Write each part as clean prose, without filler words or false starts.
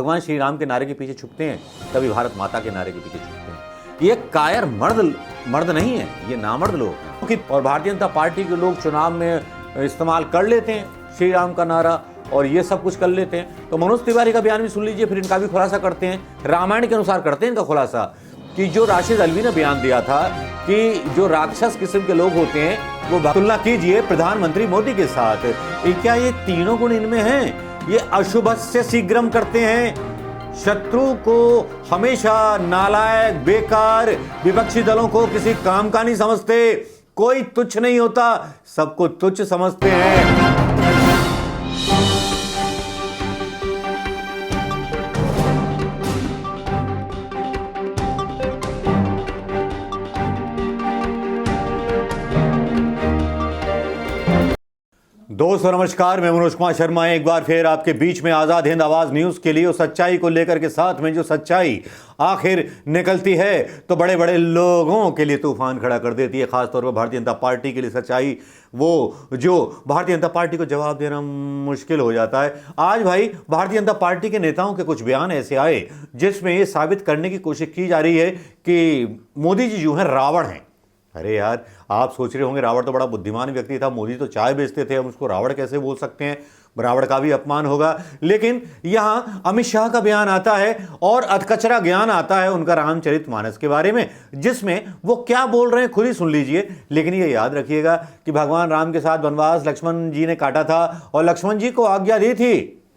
भगवान श्री राम के नारे के पीछे छुपते हैं, कभी भारत माता के नारे के पीछे छुपते हैं। ये कायर मर्द नहीं है, ये नामर्द लोग हैं। और भारतीय जनता पार्टी के लोग चुनाव में इस्तेमाल कर लेते हैं श्री राम का नारा और ये सब कुछ कर लेते हैं। तो मनोज तिवारी का बयान भी सुन लीजिए, फिर इनका भी खुलासा करते हैं। रामायण के अनुसार करते हैं इनका खुलासा कि जो राशिद अल्वी ने बयान दिया था कि जो राक्षस किस्म के लोग होते हैं वो तुलना कीजिए प्रधानमंत्री मोदी के साथ। क्या ये तीनों गुण इनमें हैं? ये अशुभस्य शीघ्रम करते हैं, शत्रु को हमेशा नालायक, बेकार, विपक्षी दलों को किसी काम का नहीं समझते, कोई तुच्छ नहीं होता, सबको तुच्छ समझते हैं। दोस्तों नमस्कार, मैं मनोज कुमार शर्मा एक बार फिर आपके बीच में आजाद हिंद आवाज न्यूज के लिए सच्चाई को लेकर के साथ में जो सच्चाई आखिर निकलती है तो बड़े बड़े लोगों के लिए तूफान खड़ा कर देती है। खासतौर पर भारतीय जनता पार्टी के लिए सच्चाई वो जो भारतीय जनता पार्टी को जवाब देना मुश्किल हो जाता है। आज भाई भारतीय जनता पार्टी के नेताओं के कुछ बयान ऐसे आए जिसमें ये साबित करने की कोशिश की जा रही है कि मोदी जी जो है रावण हैं। अरे यार, आप सोच रहे होंगे रावण तो बड़ा बुद्धिमान व्यक्ति था, मोदी तो चाय बेचते थे, हम उसको रावण कैसे बोल सकते हैं? रावण का भी अपमान होगा। लेकिन यहां अमित शाह का बयान आता है और अधकचरा ज्ञान आता है उनका रामचरितमानस के बारे में, जिसमें वो क्या बोल रहे हैं खुद ही सुन लीजिए। लेकिन ये याद रखिएगा कि भगवान राम के साथ वनवास लक्ष्मण जी ने काटा था और लक्ष्मण जी को आज्ञा दी थी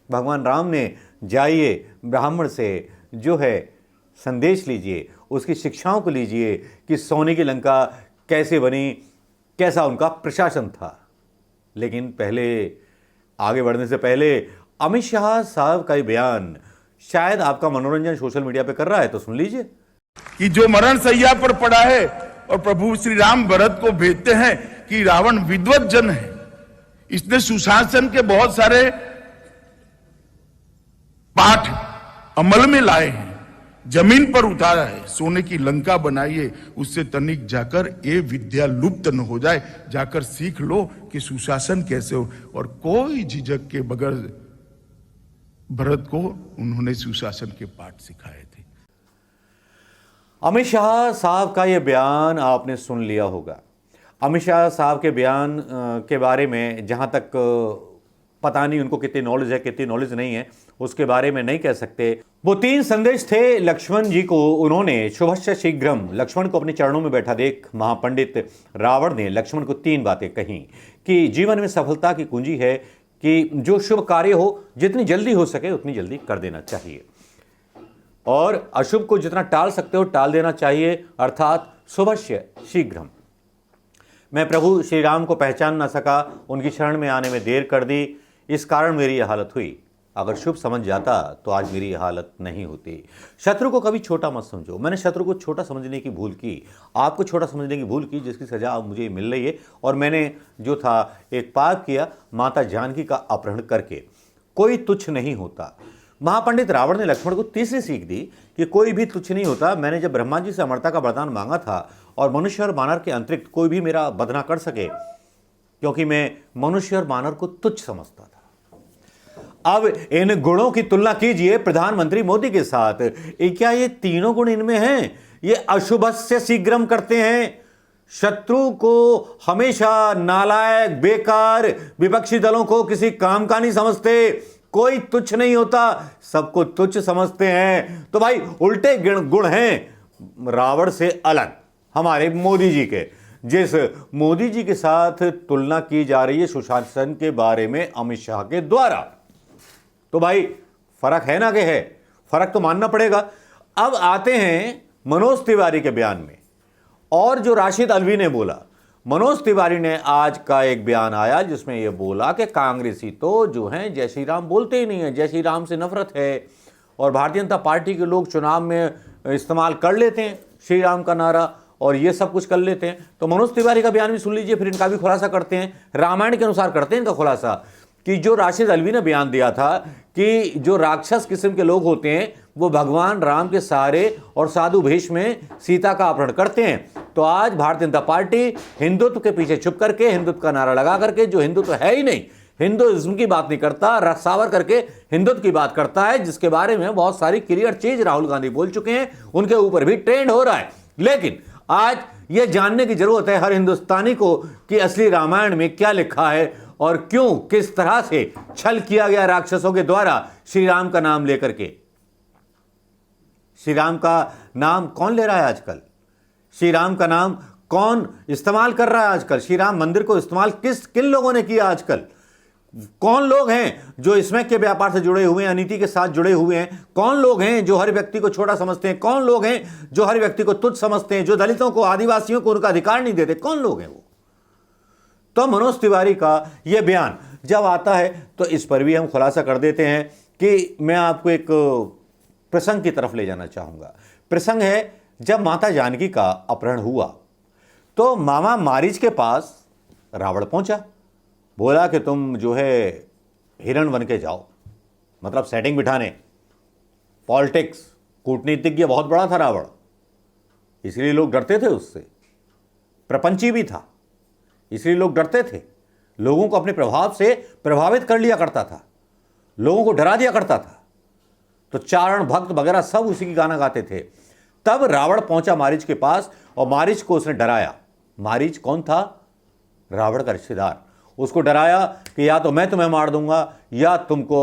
भगवान राम ने, जाइए ब्राह्मण से जो है संदेश लीजिए, उसकी शिक्षाओं को लीजिए कि सोने की लंका कैसे बनी, कैसा उनका प्रशासन था। लेकिन पहले आगे बढ़ने से पहले अमित शाह साहब का ये बयान शायद आपका मनोरंजन सोशल मीडिया पे कर रहा है, तो सुन लीजिए। कि जो मरण सैया पर पड़ा है और प्रभु श्री राम भरत को भेजते हैं कि रावण विद्वत जन है, इसने सुशासन के बहुत सारे पाठ अमल में लाए हैं, जमीन पर उतारा है, सोने की लंका बनाइए, उससे तनिक जाकर ये विद्या लुप्त न हो जाए, जाकर सीख लो कि सुशासन कैसे हो। और कोई झिझक के बगैर भरत को उन्होंने सुशासन के पाठ सिखाए थे। अमित शाह साहब का यह बयान आपने सुन लिया होगा। अमित शाह साहब के बयान के बारे में जहां तक पता नहीं उनको कितनी नॉलेज है कितनी नॉलेज नहीं है, उसके बारे में नहीं कह सकते। वो 3 संदेश थे लक्ष्मण जी को, उन्होंने शुभस्य शीघ्रम, लक्ष्मण को अपने चरणों में बैठा देख महापंडित रावण ने लक्ष्मण को 3 बातें कही कि जीवन में सफलता की कुंजी है कि जो शुभ कार्य हो जितनी जल्दी हो सके उतनी जल्दी कर देना चाहिए और अशुभ को जितना टाल सकते हो टाल देना चाहिए, अर्थात शुभस्य शीघ्रम। मैं प्रभु श्री राम को पहचान ना सका, उनकी शरण में आने में देर कर दी, इस कारण मेरी यह हालत हुई। अगर शुभ समझ जाता तो आज मेरी यह हालत नहीं होती। शत्रु को कभी छोटा मत समझो। मैंने शत्रु को छोटा समझने की भूल की, आपको छोटा समझने की भूल की, जिसकी सजा अब मुझे मिल रही है। और मैंने जो था एक पाप किया, माता जानकी का अपहरण करके। कोई तुच्छ नहीं होता। महापंडित रावण ने लक्ष्मण को तीसरी सीख दी कि कोई भी तुच्छ नहीं होता। मैंने जब ब्रह्मा जी से अमरता का वरदान मांगा था और मनुष्य और वानर के अंतरिक्त कोई भी मेरा वध ना कर सके, क्योंकि मैं मनुष्य और वानर को तुच्छ समझता था। अब इन गुणों की तुलना कीजिए प्रधानमंत्री मोदी के साथ। क्या ये तीनों गुण इनमें हैं? ये अशुभस्य शीघ्रम करते हैं, शत्रु को हमेशा नालायक, बेकार, विपक्षी दलों को किसी काम का नहीं समझते, कोई तुच्छ नहीं होता, सबको तुच्छ समझते हैं। तो भाई उल्टे गुण हैं रावण से अलग हमारे मोदी जी के। जिस मोदी जी के साथ तुलना की जा रही है सुशासन के बारे में अमित शाह के द्वारा, तो भाई फर्क है ना कि है, फर्क तो मानना पड़ेगा। अब आते हैं मनोज तिवारी के बयान में और जो राशिद अल्वी ने बोला। मनोज तिवारी ने आज का एक बयान आया जिसमें यह बोला कि कांग्रेसी तो जो हैं जय श्री राम बोलते ही नहीं है, जय श्री राम से नफरत है और भारतीय जनता पार्टी के लोग चुनाव में इस्तेमाल कर लेते हैं श्री राम का नारा और ये सब कुछ कर लेते हैं। तो मनोज तिवारी का बयान भी सुन लीजिए, फिर इनका भी खुलासा करते हैं। रामायण के अनुसार करते हैं इनका खुलासा कि जो राशिद अल्वी ने बयान दिया था कि जो राक्षस किस्म के लोग होते हैं वो भगवान राम के सहारे और साधु भेष में सीता का अपहरण करते हैं। तो आज भारतीय जनता पार्टी हिंदुत्व के पीछे छुप करके, हिंदुत्व का नारा लगा करके, जो हिंदुत्व है ही नहीं, हिंदुइज्म की बात नहीं करता, सावरकर के हिंदुत्व की बात करता है, जिसके बारे में बहुत सारी क्लियर चीज राहुल गांधी बोल चुके हैं, उनके ऊपर भी ट्रेंड हो रहा है। लेकिन आज यह जानने की जरूरत है हर हिंदुस्तानी को कि असली रामायण में क्या लिखा है और क्यों, किस तरह से छल किया गया राक्षसों के द्वारा श्री राम का नाम लेकर के। श्री राम का नाम कौन ले रहा है आजकल? श्री राम का नाम कौन इस्तेमाल कर रहा है आजकल? श्री राम मंदिर को इस्तेमाल किन लोगों ने किया आजकल? कौन लोग हैं जो इसमें के व्यापार से जुड़े हुए हैं, अनीति के साथ जुड़े हुए हैं? कौन लोग हैं जो हर व्यक्ति को छोटा समझते हैं? कौन लोग हैं जो हर व्यक्ति को तुच्छ समझते हैं, जो दलितों को, आदिवासियों को उनका अधिकार नहीं देते? कौन लोग हैं वो? तो मनोज तिवारी का यह बयान जब आता है तो इस पर भी हम खुलासा कर देते हैं कि मैं आपको एक प्रसंग की तरफ ले जाना चाहूंगा। प्रसंग है जब माता जानकी का अपहरण हुआ तो मामा मारीच के पास रावण पहुंचा, बोला कि तुम जो है हिरण बन के जाओ, मतलब सेटिंग बिठाने, पॉलिटिक्स, कूटनीतिज्ञ बहुत बड़ा था रावण, इसलिए लोग डरते थे उससे। प्रपंची भी था, इसलिए लोग डरते थे। लोगों को अपने प्रभाव से प्रभावित कर लिया करता था, लोगों को डरा दिया करता था। तो चारण भक्त वगैरह सब उसी की गाना गाते थे। तब रावण पहुंचा मारीच के पास और मारीच को उसने डराया। मारीच कौन था? रावण का रिश्तेदार। उसको डराया कि या तो मैं तुम्हें मार दूंगा या तुमको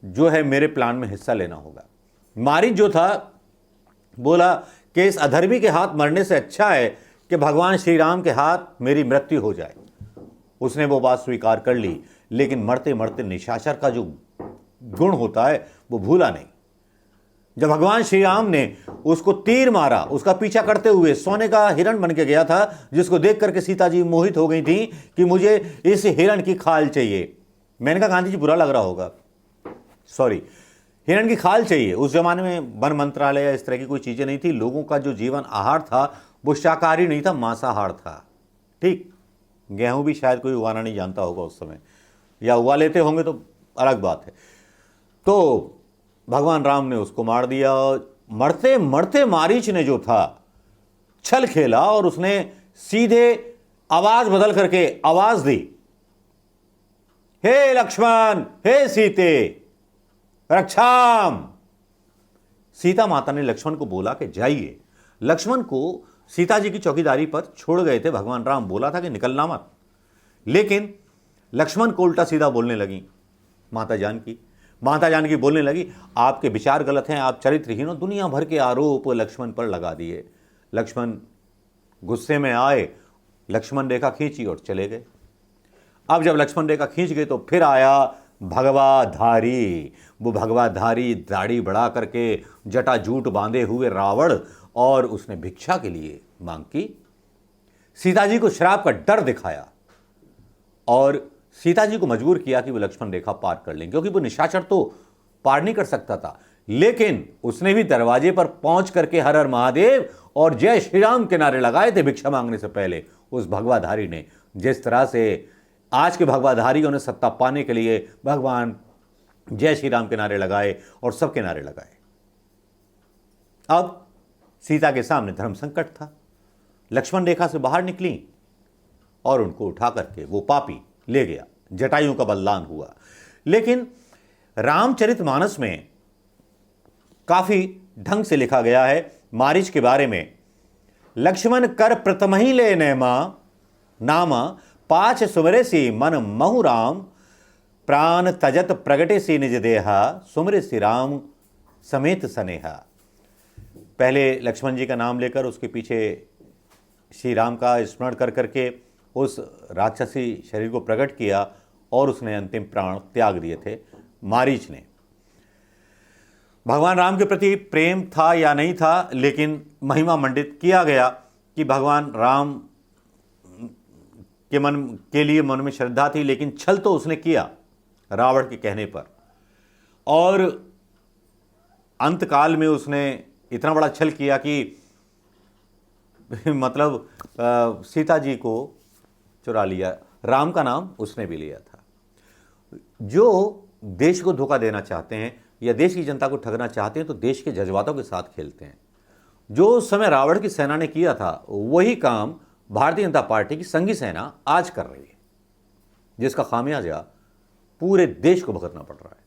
जो है मेरे प्लान में हिस्सा लेना होगा। मारीच जो था बोला कि इस अधर्मी के हाथ मरने से अच्छा है कि भगवान श्री राम के हाथ मेरी मृत्यु हो जाए। उसने वो बात स्वीकार कर ली, लेकिन मरते मरते निशाचर का जो गुण होता है वो भूला नहीं। जब भगवान श्री राम ने उसको तीर मारा, उसका पीछा करते हुए सोने का हिरण बन के गया था, जिसको देख करके सीता जी मोहित हो गई थी कि मुझे इस हिरण की खाल चाहिए। मैंने कहा गांधी जी बुरा लग रहा होगा, सॉरी, हिरण की खाल चाहिए। उस जमाने में वन मंत्रालय या इस तरह की कोई चीजें नहीं थी। लोगों का जो जीवन आहार था वो शाकाहारी नहीं था, मांसाहार था। ठीक, गेहूं भी शायद कोई उगाना नहीं जानता होगा उस समय, या उगा लेते होंगे तो अलग बात है। तो भगवान राम ने उसको मार दिया। मरते मरते मारीच ने जो था छल खेला और उसने सीधे आवाज बदल करके आवाज दी, हे लक्ष्मण, हे सीते, रक्षाम। सीता माता ने लक्ष्मण को बोला कि जाइए। लक्ष्मण को सीता जी की चौकीदारी पर छोड़ गए थे भगवान राम, बोला था कि निकलना मत, लेकिन लक्ष्मण को उल्टा सीधा बोलने लगी माता जानकी बोलने लगी, आपके विचार गलत हैं, आप चरित्रहीन हो। दुनिया भर के आरोप लक्ष्मण पर लगा दिए। लक्ष्मण गुस्से में आए, लक्ष्मण रेखा खींची और चले गए। अब जब लक्ष्मण रेखा खींच गए तो फिर आया भगवाधारी। वो भगवाधारी दाढ़ी बढ़ा करके जटाजूट बांधे हुए रावण, और उसने भिक्षा के लिए मांग की। सीता जी को श्राप का डर दिखाया और सीता जी को मजबूर किया कि वो लक्ष्मण रेखा पार कर लें, क्योंकि वो निशाचर तो पार नहीं कर सकता था। लेकिन उसने भी दरवाजे पर पहुंच करके हर हर महादेव और जय श्री राम के नारे लगाए थे भिक्षा मांगने से पहले उस भगवाधारी ने। जिस तरह से आज के भगवाधारियों ने सत्ता पाने के लिए भगवान जय श्री राम के नारे लगाए और सबके नारे लगाए। अब सीता के सामने धर्म संकट था। लक्ष्मण रेखा से बाहर निकली और उनको उठा करके वो पापी ले गया। जटायु का बलिदान हुआ। लेकिन रामचरितमानस में काफी ढंग से लिखा गया है मारीच के बारे में। लक्ष्मण कर प्रथम ही ले नेमा नामा, पाछ सुमरे सी मन महु राम, प्राण तजत प्रगटे सी निज देहा, सुमरे सी राम समेत सनेहा। पहले लक्ष्मण जी का नाम लेकर उसके पीछे श्री राम का स्मरण कर करके उस राक्षसी शरीर को प्रकट किया और उसने अंतिम प्राण त्याग दिए थे मारीच ने। भगवान राम के प्रति प्रेम था या नहीं था, लेकिन महिमा मंडित किया गया कि भगवान राम के मन के लिए मन में श्रद्धा थी, लेकिन छल तो उसने किया रावण के कहने पर। और अंतकाल में उसने इतना बड़ा छल किया कि मतलब सीता जी को चुरा लिया। राम का नाम उसने भी लिया था। जो देश को धोखा देना चाहते हैं या देश की जनता को ठगना चाहते हैं तो देश के जज्बातों के साथ खेलते हैं। जो उस समय रावण की सेना ने किया था वही काम भारतीय जनता पार्टी की संघी सेना आज कर रही है, जिसका खामियाजा पूरे देश को भुगतना पड़ रहा है।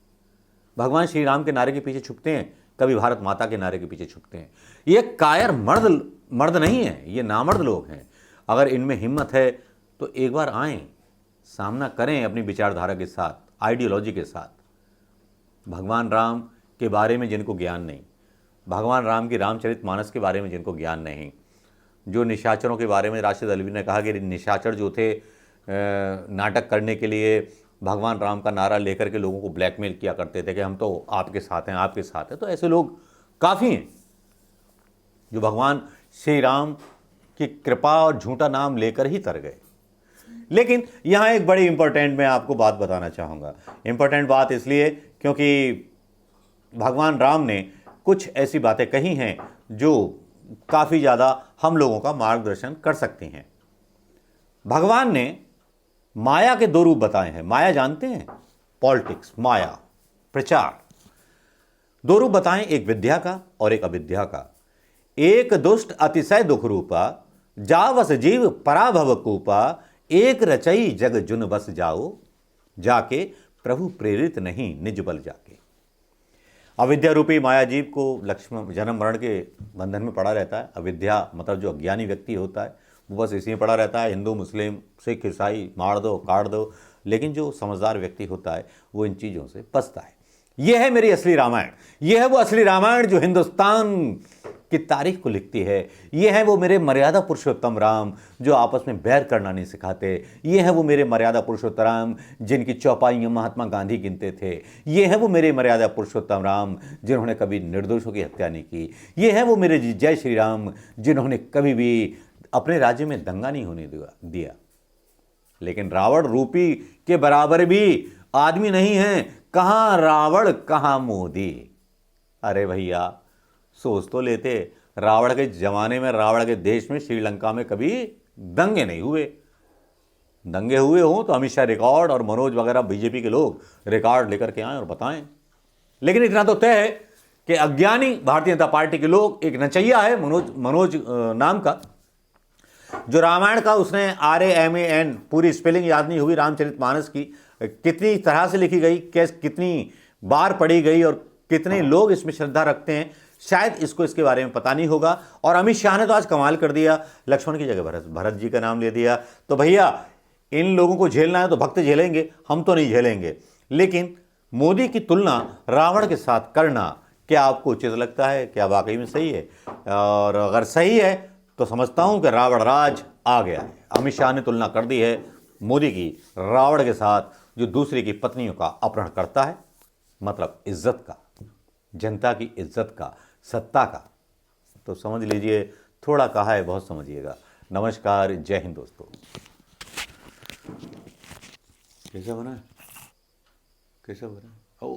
भगवान श्री राम के नारे के पीछे छुपते हैं, कभी भारत माता के नारे के पीछे छुपते हैं। ये कायर मर्द नहीं है, ये नामर्द लोग हैं। अगर इनमें हिम्मत है तो एक बार आएं, सामना करें अपनी विचारधारा के साथ, आइडियोलॉजी के साथ। भगवान राम के बारे में जिनको ज्ञान नहीं, भगवान राम की रामचरितमानस के बारे में जिनको ज्ञान नहीं, जो निशाचरों के बारे में राशिद अल्वी ने कहा कि निशाचर जो थे नाटक करने के लिए भगवान राम का नारा लेकर के लोगों को ब्लैकमेल किया करते थे कि हम तो आपके साथ हैं, आपके साथ हैं। तो ऐसे लोग काफ़ी हैं जो भगवान श्री राम की कृपा और झूठा नाम लेकर ही तर गए। लेकिन यहाँ एक बड़ी इंपॉर्टेंट मैं आपको बात बताना चाहूँगा। इंपॉर्टेंट बात इसलिए क्योंकि भगवान राम ने कुछ ऐसी बातें कही हैं जो काफ़ी ज़्यादा हम लोगों का मार्गदर्शन कर सकती हैं। भगवान ने माया के 2 रूप बताए हैं। माया जानते हैं, पॉलिटिक्स, माया, प्रचार। 2 रूप बताएं, एक विद्या का और एक अविद्या का। एक दुष्ट अतिशय दुख रूपा, जावस जीव पराभव कूपा, एक रचई जग जुन बस जाओ, जाके प्रभु प्रेरित नहीं निज बल जाके। अविद्या रूपी माया जीव को लक्ष्मण जन्म मरण के बंधन में पड़ा रहता है। अविद्या मतलब जो अज्ञानी व्यक्ति होता है वो बस इसी में पड़ा रहता है, हिंदू मुस्लिम सिख ईसाई मार दो काट दो। लेकिन जो समझदार व्यक्ति होता है वो इन चीज़ों से बचता है। यह है मेरी असली रामायण, यह है वो असली रामायण जो हिंदुस्तान की तारीख को लिखती है। यह है वो मेरे मर्यादा पुरुषोत्तम राम जो आपस में बैर करना नहीं सिखाते। यह है वो मेरे मर्यादा पुरुषोत्तम राम जिनकी चौपाइयाँ महात्मा गांधी गिनते थे। ये है वो मेरे मर्यादा पुरुषोत्तम राम जिन्होंने कभी निर्दोषों की हत्या नहीं की। ये है वो मेरे जय श्री राम जिन्होंने कभी भी अपने राज्य में दंगा नहीं होने दिया। लेकिन रावण रूपी के बराबर भी आदमी नहीं है। कहाँ रावण कहाँ मोदी। अरे भैया सोच तो लेते, रावण के जमाने में, रावण के देश में, श्रीलंका में कभी दंगे नहीं हुए। दंगे हुए हों तो अमित शाह रिकॉर्ड और मनोज वगैरह बीजेपी के लोग रिकॉर्ड लेकर के आए और बताएं। लेकिन इतना तो तय है कि अज्ञानी भारतीय जनता पार्टी के लोग, एक नचैया है मनोज नाम का, जो रामायण का उसने RAMAN पूरी स्पेलिंग याद नहीं हुई, रामचरितमानस की कितनी तरह से लिखी गई, कितनी बार पढ़ी गई और कितने लोग इसमें श्रद्धा रखते हैं, शायद इसको इसके बारे में पता नहीं होगा। और अमित शाह ने तो आज कमाल कर दिया, लक्ष्मण की जगह भरत जी का नाम ले दिया। तो भैया इन लोगों को झेलना है तो भक्त झेलेंगे, हम तो नहीं झेलेंगे। लेकिन मोदी की तुलना रावण के साथ करना क्या आपको उचित लगता है? क्या वाकई में सही है? और अगर सही है तो समझता हूं कि रावण राज आ गया है। अमित शाह ने तुलना कर दी है मोदी की रावण के साथ, जो दूसरे की पत्नियों का अपहरण करता है, मतलब इज्जत का, जनता की इज्जत का, सत्ता का। तो समझ लीजिए, थोड़ा कहा है बहुत समझिएगा। नमस्कार, जय हिंद दोस्तों। कैसा बना? कैसा बना? ओ